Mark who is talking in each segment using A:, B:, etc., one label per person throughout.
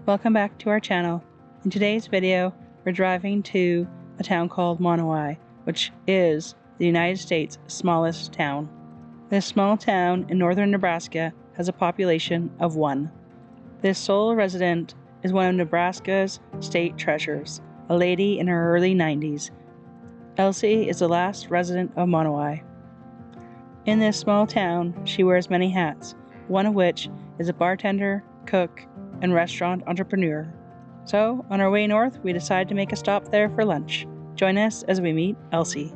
A: Welcome back to our channel. In today's video, we're driving to a town called Monowi, which is the United States' smallest town. This small town in northern Nebraska has a population of 1. This sole resident is one of Nebraska's state treasures, a lady in her early 90s. Elsie is the last resident of Monowi. In this small town, she wears many hats, one of which is a bartender, cook, and restaurant entrepreneur. So, on our way north, we decide to make a stop there for lunch. Join us as we meet Elsie.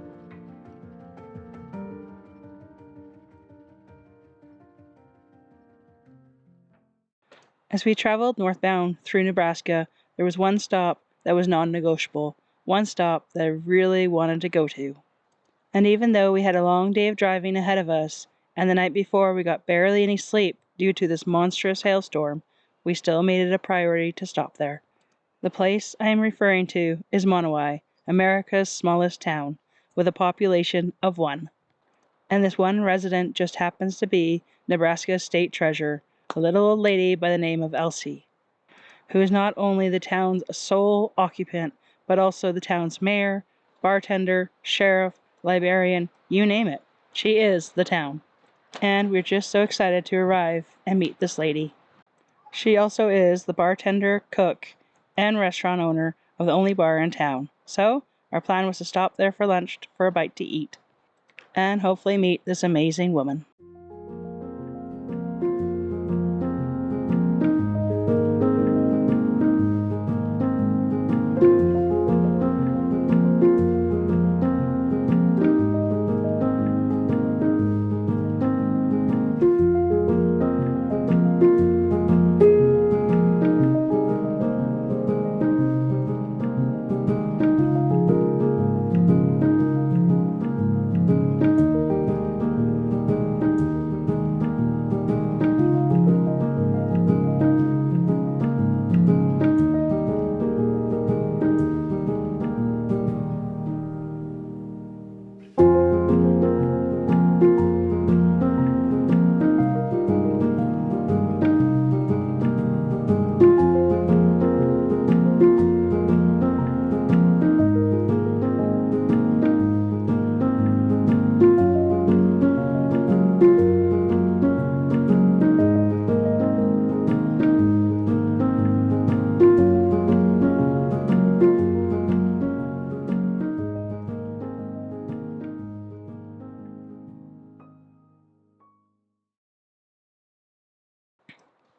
A: As we traveled northbound through Nebraska, there was one stop that was non-negotiable, one stop that I really wanted to go to. And even though we had a long day of driving ahead of us, and the night before we got barely any sleep due to this monstrous hailstorm, we still made it a priority to stop there. The place I am referring to is Monowi, America's smallest town, with a population of 1. And this one resident just happens to be Nebraska's state treasure, a little old lady by the name of Elsie, who is not only the town's sole occupant, but also the town's mayor, bartender, sheriff, librarian, you name it. She is the town. And we're just so excited to arrive and meet this lady. She also is the bartender, cook, and restaurant owner of the only bar in town. So, our plan was to stop there for lunch for a bite to eat, and hopefully meet this amazing woman.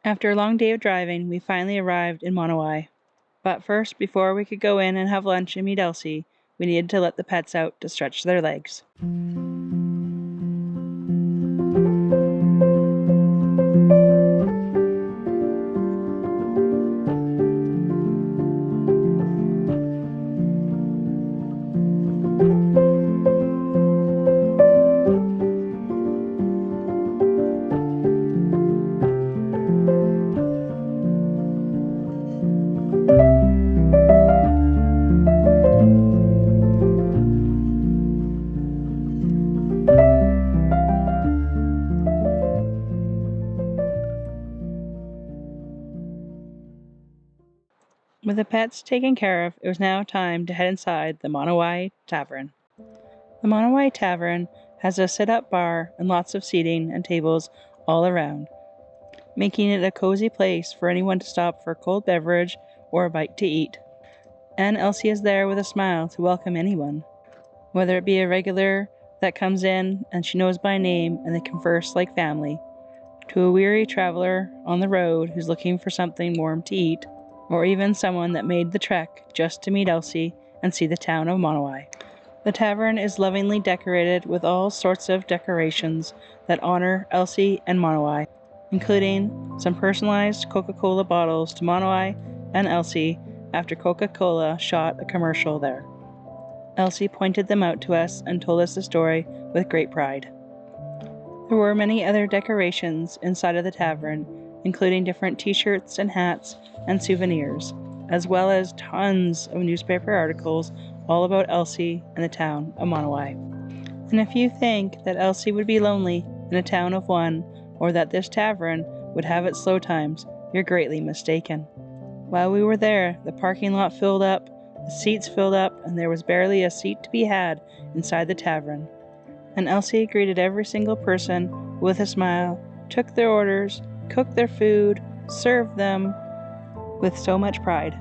A: After a long day of driving, we finally arrived in Monowi. But first, before we could go in and have lunch and meet Elsie, we needed to let the pets out to stretch their legs. With the pets taken care of, it was now time to head inside the Monowi Tavern. The Monowi Tavern has a sit-up bar and lots of seating and tables all around, making it a cozy place for anyone to stop for a cold beverage or a bite to eat. And Elsie is there with a smile to welcome anyone, whether it be a regular that comes in and she knows by name and they converse like family, to a weary traveler on the road who's looking for something warm to eat, or even someone that made the trek just to meet Elsie and see the town of Monowi. The tavern is lovingly decorated with all sorts of decorations that honor Elsie and Monowi, including some personalized Coca-Cola bottles to Monowi and Elsie after Coca-Cola shot a commercial there. Elsie pointed them out to us and told us the story with great pride. There were many other decorations inside of the tavern, including different t-shirts and hats and souvenirs, as well as tons of newspaper articles all about Elsie and the town of Monowi. And if you think that Elsie would be lonely in a town of 1, or that this tavern would have its slow times, you're greatly mistaken. While we were there, the parking lot filled up, the seats filled up, and there was barely a seat to be had inside the tavern. And Elsie greeted every single person with a smile, took their orders, cooked their food, served them with so much pride.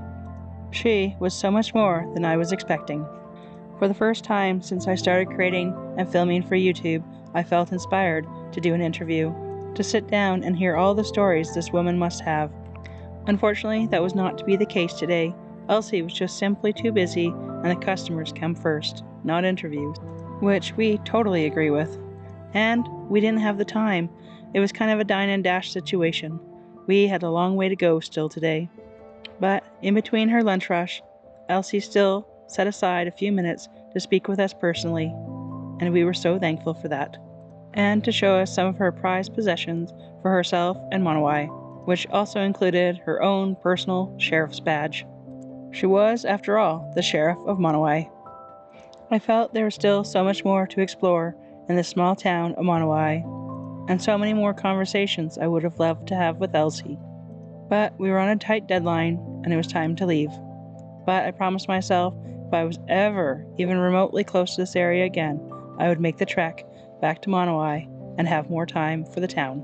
A: She was so much more than I was expecting. For the first time since I started creating and filming for YouTube, I felt inspired to do an interview, to sit down and hear all the stories this woman must have. Unfortunately, that was not to be the case today. Elsie was just simply too busy, and the customers come first, not interviews, which we totally agree with. And we didn't have the time. It was kind of a dine and dash situation. We had a long way to go still today. But in between her lunch rush, Elsie still set aside a few minutes to speak with us personally, and we were so thankful for that, and to show us some of her prized possessions for herself and Monowi, which also included her own personal sheriff's badge. She was, after all, the sheriff of Monowi. I felt there was still so much more to explore in this small town of Monowi, and so many more conversations I would have loved to have with Elsie. But we were on a tight deadline, and it was time to leave. But I promised myself if I was ever even remotely close to this area again, I would make the trek back to Monowi and have more time for the town.